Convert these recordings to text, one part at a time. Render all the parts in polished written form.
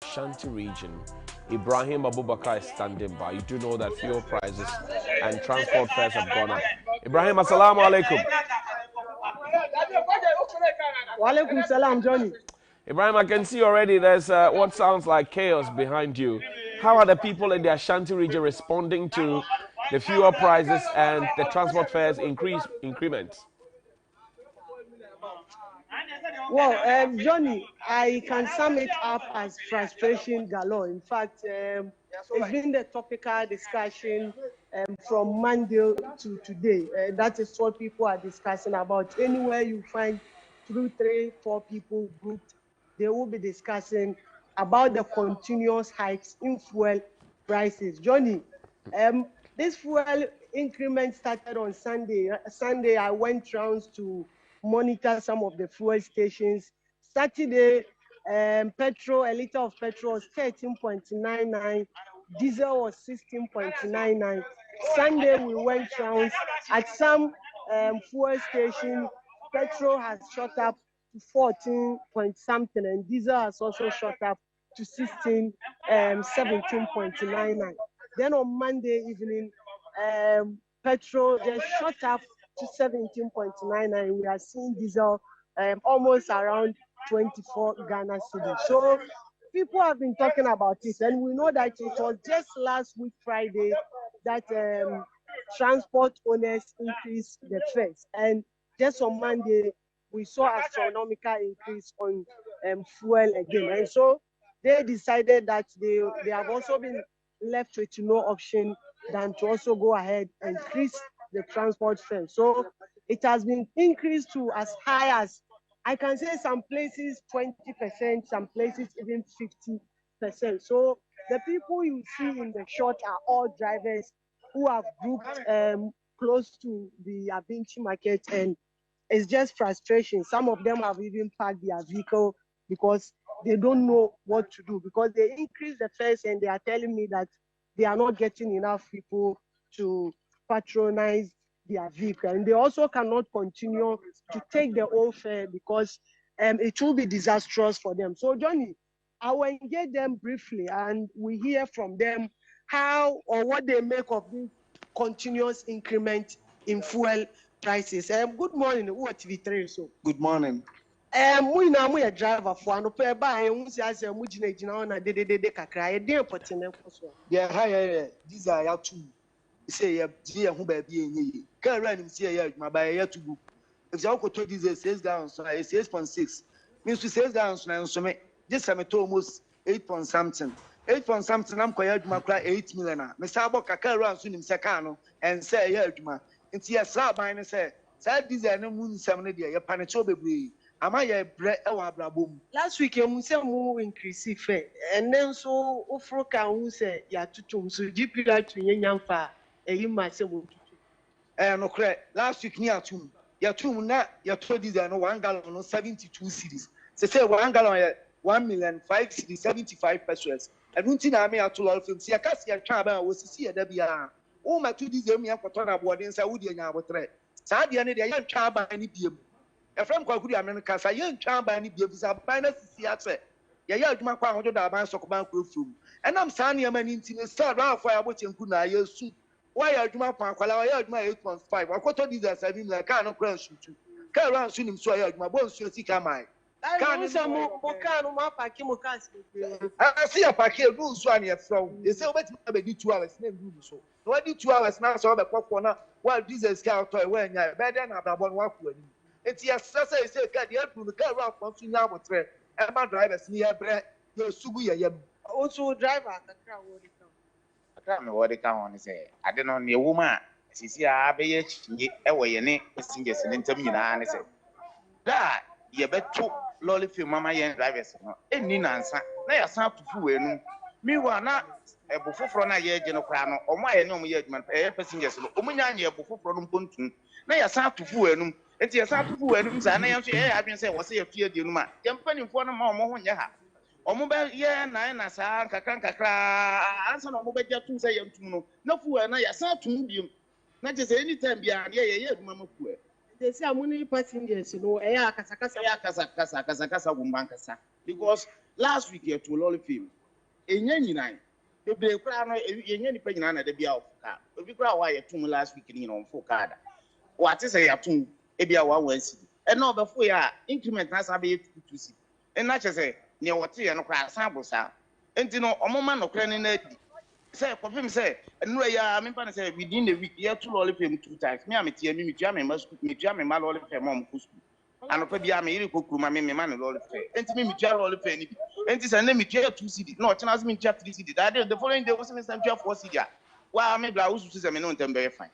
Ashanti region. Ibrahim Abubakar is standing by. You do know that fuel prices and transport fares have gone up. Ibrahim, assalamu alaikum. Walaikum salam, Johnny. Ibrahim, I can see already there's what sounds like chaos behind you. How are the people in the Ashanti region responding to the fuel prices and the transport fares increments? Well, Johnny, I can sum it up as frustration galore. In fact, it's been the topical discussion from Monday to today. That is what people are discussing about. Anywhere you find 2, 3, 4 people grouped, they will be discussing about the continuous hikes in fuel prices. Johnny, this fuel increment started on Sunday. Sunday, I went rounds to monitor some of the fuel stations. Saturday, a liter of petrol was 13.99, diesel was 16.99. Sunday, we went rounds at some fuel station. Petrol has shot up to 14 point something, and diesel has also shot up to 17.99. Then on Monday evening, petrol just shot up to 17.99. We are seeing diesel almost around 24 Ghana cedis. So people have been talking about it, and we know that it was just last week Friday that transport owners increased the fares, and just on Monday we saw astronomical increase on fuel again, and so they decided that they have also been left with no option than to also go ahead and increase the transport fare. So it has been increased to as high as, I can say, some places 20%, some places even 50%. So the people you see in the shot are all drivers who have grouped close to the Abinchi market, and it's just frustration. Some of them have even parked their vehicle because they don't know what to do, because they increase the fares and they are telling me that they are not getting enough people to patronize their vehicle, and they also cannot continue to take the old fare because it will be disastrous for them. So Johnny, I will engage them briefly and we hear from them how or what they make of this continuous increment in fuel prices. Good morning, TV3. So good morning. We now we a driver for no pay by and we say mujina na de kakra e dey potene so. Yeah, hi, these are ya two. Say ya ji ho ba bi enye. Ka ra nim say ya adwuma ba ya to book. If you go to this sales down so 6.6. Means to sales down so na so me just am to almost 8 point something. 8 point something am koya adwuma kra 8 million. Me say abo kakra ra so nim se ka no and say ya adwuma. Nti ya sra ban ne say this are no mun sam ne de ya panicho bebre. Last week, you say more increase fare, and then so Ofroka who say ya tutum so GP right to Yanfa, and you might say no correct. Last week near tum, ya tum na ya told this no 1 gallon 72 cedis. Say 1 gallon 1,005,000 cedis 75 pesos. And until I may to all films, ya cast ya chaba was to see a debia. Oh, my 2 days, me for turn aboard in Saudi and Yabatre. Sadia, the young chaba and ipium. A friend called America, a young child by any babies are binary theatre. Ya adwuma kwa hodo da ban sokoban kwefum. Enam saa ne man intine start round for abotin kuna yesu. Why adwuma kwa kwala ya adwuma 8.5. Akoto diesel 7 million ka no kran sutu. Ka ran su nim so ya adwuma bon su sika mai. Ka no say mo ka no ma park mo ka se. I see a packet do so an ye from. They say obeti na be di 2 hours na do so. No di 2 hours na so be kokko na while diesel sika to e when ya be dey na ababon wa ku ani. It's yes, say the help to car around from Sunya with three. And my drivers near bread, no Subuya. Also, driver, I can't know what they can say. I don't know the woman. She see a baby away in it, singers and intermediate. And I said, that you bet 2 lolly film, Mamma and drivers. And Nina answer, they are sound to fool. Meanwhile, not a buffer from a year, General Crown, or my normal judgment, a passengers, Omania buffer from Puntun. They are sound to fool. It's a sound to fool, and I am saying, I can say, was a fear, you know, jumping in front of more yaha. Or mobile, yeah, 9 as a cacra, answer no mobile to say, no fool, and I saw to medium. Not just any time beyond, yeah, Mamma. They say I'm only passengers, you know, Casa, woman, because last week you to lolly film. Enye nyina. Bebre kura no enye nipa nyina na da bia ofuka. Obi kura wa ye tum last week ni on fuka da. What is a yatum ebia wa wansi. E no befo ya increment na sa be 2 and not say near what you and cry sample sa. And you know, man no cranny nedi. Say, for him say, and no, I mean, say within the week, you have to lolly him 2 times. Me, I'm a tear, me, jammy, must cook me, jammy, my lolly for mom, cook. And a baby, I'm a cook, my man, lolly fair. And to me, jar lolly penny. And this and let me jail 2 city. No, it's me, Jeff 3 city. That the following day was some Jeff 4 city. Why, I may blouse to them and very fine.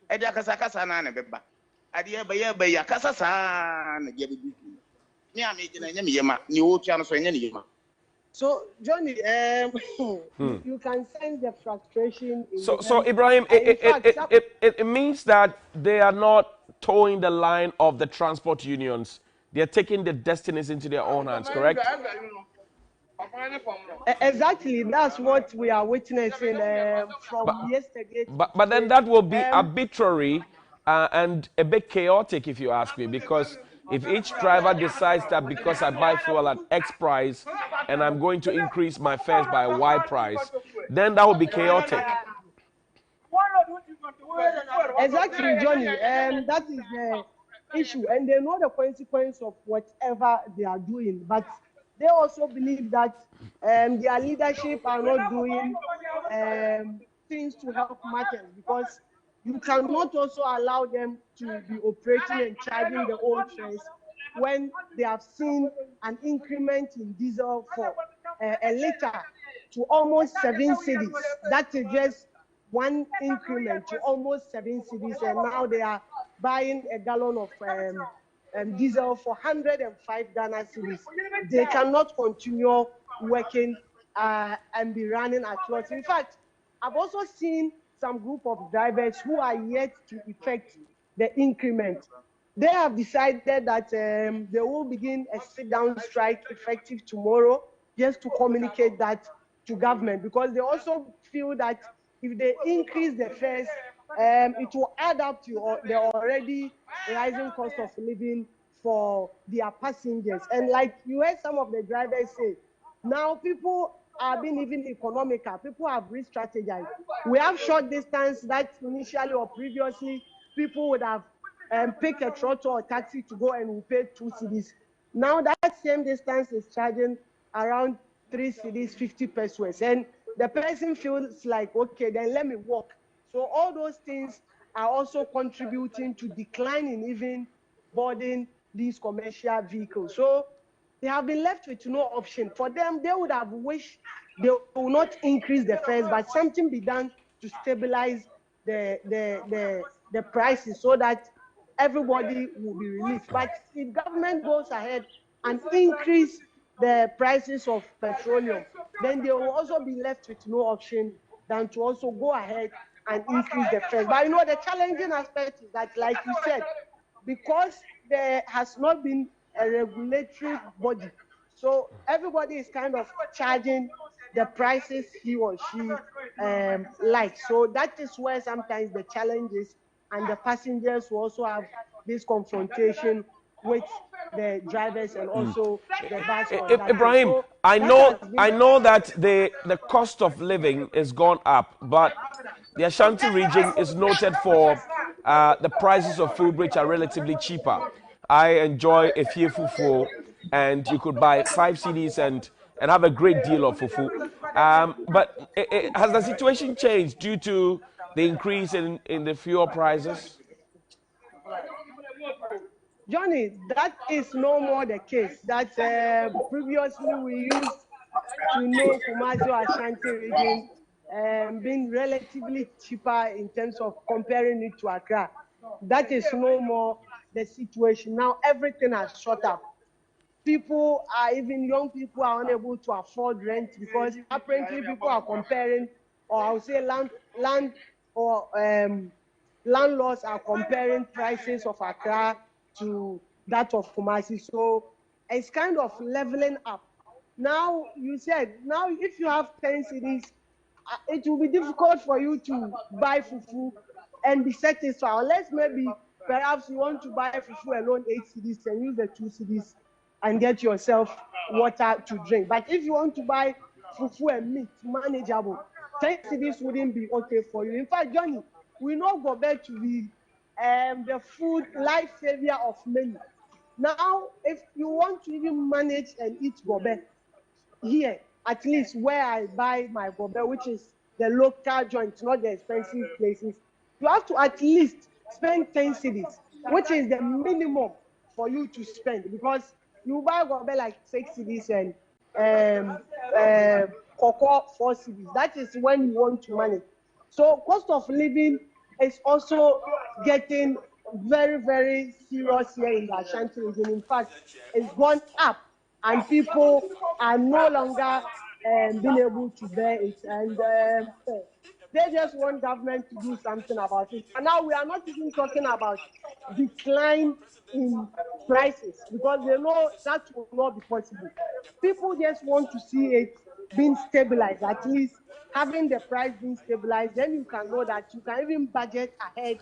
Edia Casacasa and a beba. Adia by Casasa and get it. Me, I'm making a yama, new channel for any yama. So, Johnny, you can sense the frustration. So Ibrahim, it means that they are not towing the line of the transport unions. They are taking the destinies into their own hands, correct? Exactly, that's what we are witnessing from yesterday. But then that will be arbitrary and a bit chaotic, if you ask me, because if each driver decides that because I buy fuel at X price and I'm going to increase my fares by Y price, then that will be chaotic. Exactly, Johnny. That is the issue, and they know the consequence of whatever they are doing. But they also believe that their leadership are not doing things to help matters, because you cannot also allow them to be operating and charging the old trains when they have seen an increment in diesel for a liter to almost 7 cities. That is just one increment to almost 7 cities, and now they are buying a gallon of diesel for 105 Ghana cedis. They cannot continue working and be running at loss. In fact, I've also seen some group of drivers who are yet to effect the increment. They have decided that they will begin a sit-down strike effective tomorrow, just to communicate that to government, because they also feel that if they increase the fares, it will add up to the already rising cost of living for their passengers. And like you heard some of the drivers say, now people are being even economical. People have re-strategized. We have short distance that initially or previously people would have picked a trotto or taxi to go and we pay 2 cedis. Now that same distance is charging around 3 cedis, 50 pesos. And the person feels like, okay, then let me walk. So all those things are also contributing to declining even boarding these commercial vehicles. So they have been left with no option. For them, they would have wished they will not increase the fares, but something be done to stabilize the prices so that everybody will be relieved. But if government goes ahead and increase the prices of petroleum, then they will also be left with no option than to also go ahead and increase the fares. But you know, the challenging aspect is that, like you said, because there has not been a regulatory body, so everybody is kind of charging the prices he or she likes. So that is where sometimes the challenge is, and the passengers will also have this confrontation with the drivers and also the bus conductors. Ibrahim, So I know that the cost of living is gone up, but the Ashanti region is noted for the prices of food which are relatively cheaper. I enjoy a few fufu, and you could buy 5 CDs and have a great deal of fufu. But has the situation changed due to the increase in the fuel prices? Johnny, that is no more the case. That previously we used to know Kumasi or Ashanti region being relatively cheaper in terms of comparing it to Accra. That is no more the situation. Now everything has shot up. People are, even young people are unable to afford rent because apparently people are comparing, or I would say land or landlords are comparing prices of Accra to that of Kumasi. So it's kind of leveling up. Now you said, now if you have 10 cities, it will be difficult for you to buy fufu and be satisfied. Unless maybe perhaps you want to buy fufu alone 8 cities and use the 2 cities and get yourself water to drink. But if you want to buy fufu and meat, manageable, 10 cedis wouldn't be okay for you. In fact, Johnny, we know go back to the food life savior of many. Now, if you want to even manage and eat gobe here, at least where I buy my gobe, which is the local joint, not the expensive places, you have to at least spend 10 cedis, which is the minimum for you to spend, because you buy gobe like 6 cedis and cocoa 4 cedis. That is when you want to manage. So cost of living is also getting very, very serious here in the Ashanti region. In fact, it's gone up, and people are no longer being able to bear it. And they just want government to do something about it. And now we are not even talking about decline in prices, because they know that will not be possible. People just want to see it being stabilized, at least having the price being stabilized. Then you can know that you can even budget ahead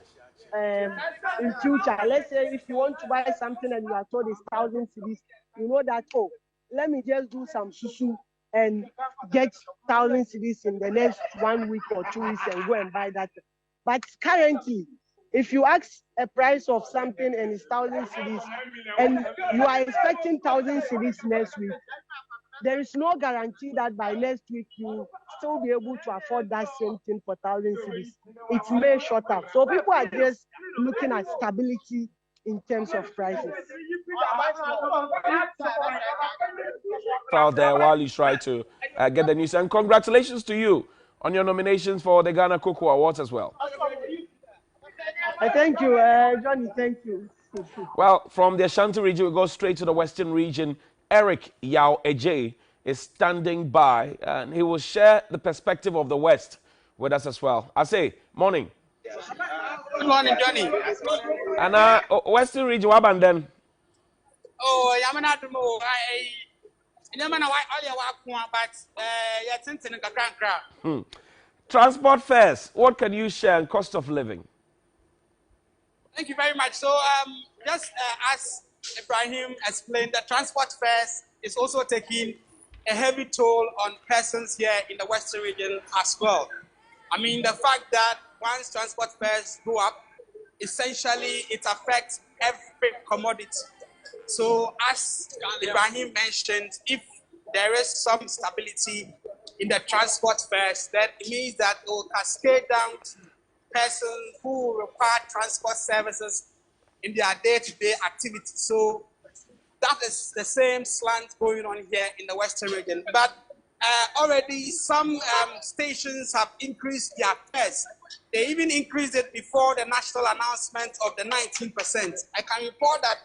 in future. Let's say if you want to buy something and you are told it's 1,000 cedis, you know that, oh, let me just do some susu and get 1,000 cedis in the next 1 week or 2 weeks and go and buy that. But currently, if you ask a price of something and it's 1,000 cedis and you are expecting 1,000 cedis next week, there is no guarantee that by next week you still be able to afford that same thing for 1,000 cedis. It may short up. So people are just looking at stability in terms of prices. Out there while you try to get the news. And congratulations to you on your nominations for the Ghana Cocoa Awards as well. Thank you, Johnny. Thank you. Well, from the Ashanti region, we go straight to the Western region. Eric Yao Eje is standing by, and he will share the perspective of the West with us as well. I say, morning. Good morning, Johnny. And Western region, what about then? Oh, I'm not more. Transport fares, what can you share on cost of living? Thank you very much. So, just as Ibrahim explained, the transport fares is also taking a heavy toll on persons here in the Western region as well. I mean, the fact that once transport fares go up, essentially it affects every commodity. So, as Ibrahim mentioned, if there is some stability in the transport fares, then it means that it will cascade down to persons who require transport services in their day-to-day activities. So that is the same slant going on here in the Western region. But already some stations have increased their fares. They even increased it before the national announcement of the 19%. I can report that,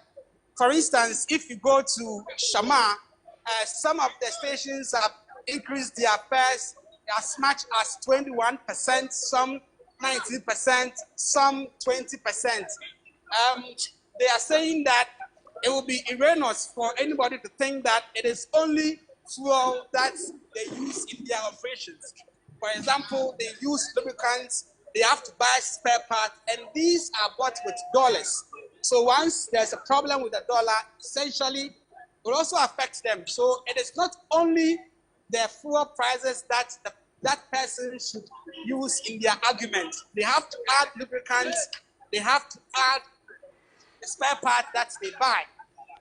for instance, if you go to Shama, some of the stations have increased their fares as much as 21%, some 19%, some 20%. They are saying that it will be erroneous for anybody to think that it is only fuel that they use in their operations. For example, they use lubricants, they have to buy spare parts, and these are bought with dollars. So once there's a problem with the dollar, essentially, it will also affect them. So it is not only the fuel prices that that person should use in their argument. They have to add lubricants, they have to add the spare part that they buy.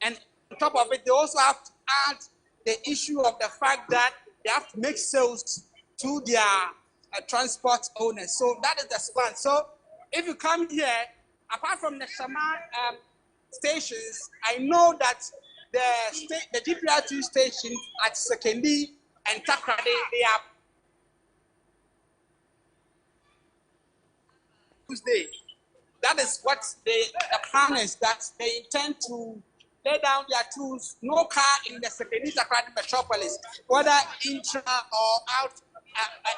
And on top of it, they also have to add the issue of the fact that they have to make sales to their transport owners. So that is the slant. So if you come here, apart from the Shama stations, I know that the GPR2 stations at Sekendi and Takrade, they are Tuesday. That is what the plan is, that they intend to lay down their tools. No car in the Sekendi Takrade metropolis, whether intra or out,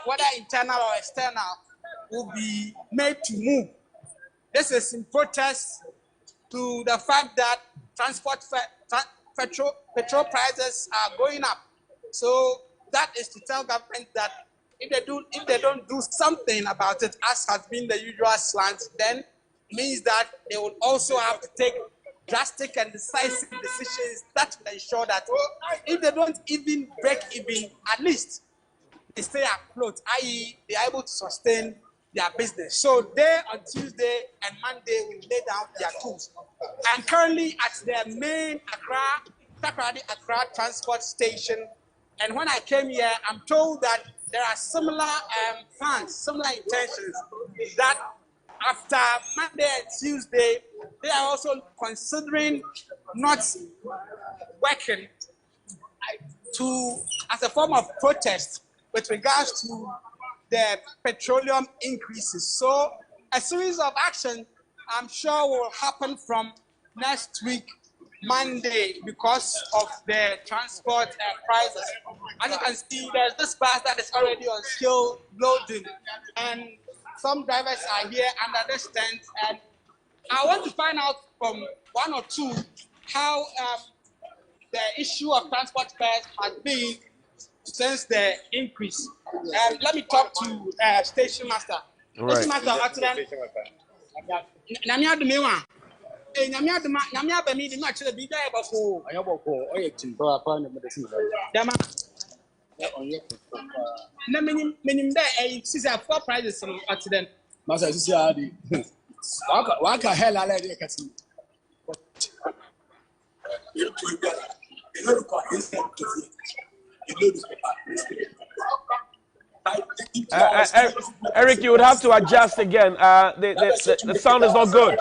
whether internal or external, will be made to move. This is in protest to the fact that petrol prices are going up. So that is to tell government that if they don't do something about it, as has been the usual slant, then it means that they will also have to take drastic and decisive decisions that will ensure that if they don't even break even, at least they stay afloat, i.e., they are able to sustain their business. So they on Tuesday and Monday will lay down their tools. I'm currently at their main Accra transport station, and when I came here, I'm told that there are similar plans, similar intentions that after Monday and Tuesday, they are also considering not working as a form of protest with regards to the petroleum increases. So a series of action, I'm sure, will happen from next week, Monday, because of the transport prices. As you can see, there's this bus that is already on scale loading, and some drivers are here under this tent, and I want to find out from one or two how the issue of transport fares has been since the increase. Let me talk to Station Master. All right. Station Master, Namia Dumewa. Namia Bemi did not actually be there before. I have a call. I have to upon the medicine. Dama. Meaning there, a season four prizes from accident. Master, this is Waka hell, I let you catch me. Eric, you would have to adjust again. The sound is not good.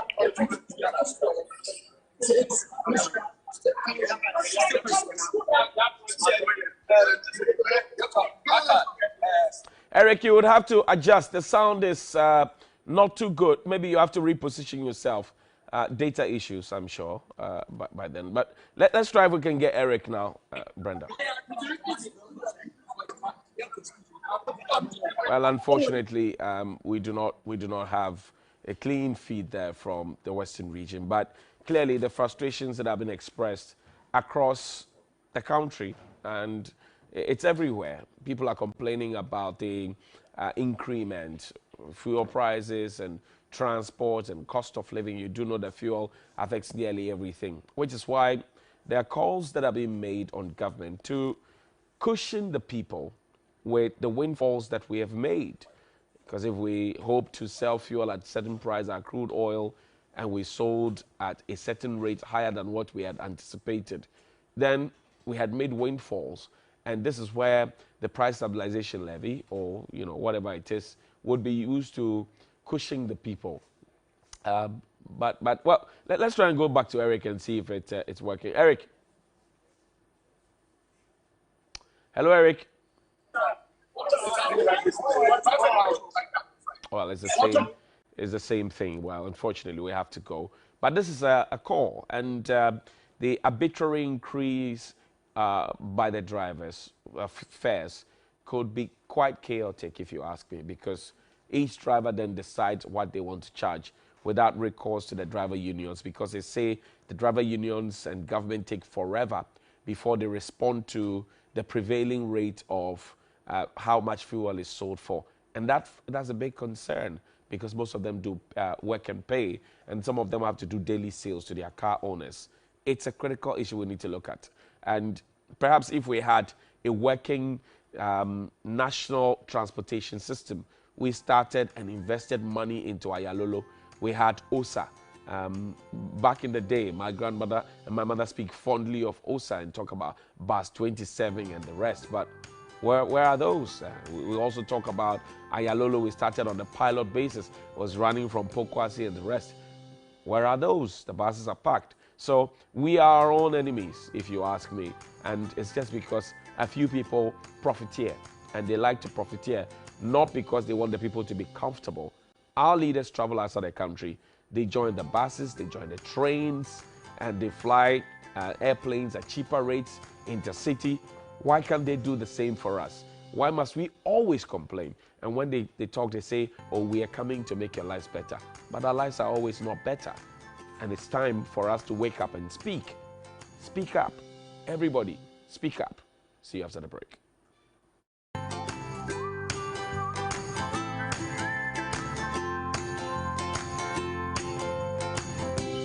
Eric, you would have to adjust. The sound is not too good. Maybe you have to reposition yourself. Data issues, I'm sure, by then. But let's try if we can get Eric now, Brenda. Well, unfortunately, we do not have a clean feed there from the Western region. But clearly, the frustrations that have been expressed across the country, and it's everywhere. People are complaining about the increment, fuel prices, and transport and cost of living. You do know that fuel affects nearly everything, which is why there are calls that are being made on government to cushion the people with the windfalls that we have made. Because if we hope to sell fuel at a certain price, our crude oil, and we sold at a certain rate higher than what we had anticipated, then we had made windfalls. And this is where the price stabilization levy, or whatever it is, would be used to cushion the people. But well, let's try and go back to Eric and see if it's working. Eric. Hello, Eric. Well, it's the same thing. Well, unfortunately, we have to go. But this is a call, and the arbitrary increase by the drivers fares could be quite chaotic, if you ask me, because each driver then decides what they want to charge without recourse to the driver unions, because they say the driver unions and government take forever before they respond to the prevailing rate of how much fuel is sold for. And that's a big concern, because most of them do work and pay, and some of them have to do daily sales to their car owners. It's a critical issue we need to look at. And perhaps if we had a working national transportation system, we started and invested money into Ayalolo. We had OSA. Back in the day, my grandmother and my mother speak fondly of OSA and talk about Bus 27 and the rest. But where are those? We also talk about Ayalolo. We started on the pilot basis. It was running from Pokwasi and the rest. Where are those? The buses are packed. So we are our own enemies, if you ask me. And it's just because a few people profiteer. And they like to profiteer, not because they want the people to be comfortable. Our leaders travel outside the country. They join the buses, they join the trains, and they fly airplanes at cheaper rates, intercity. Why can't they do the same for us? Why must we always complain? And when they talk, they say, oh, we are coming to make your lives better. But our lives are always not better. And it's time for us to wake up and speak. Speak up. Everybody, speak up. See you after the break.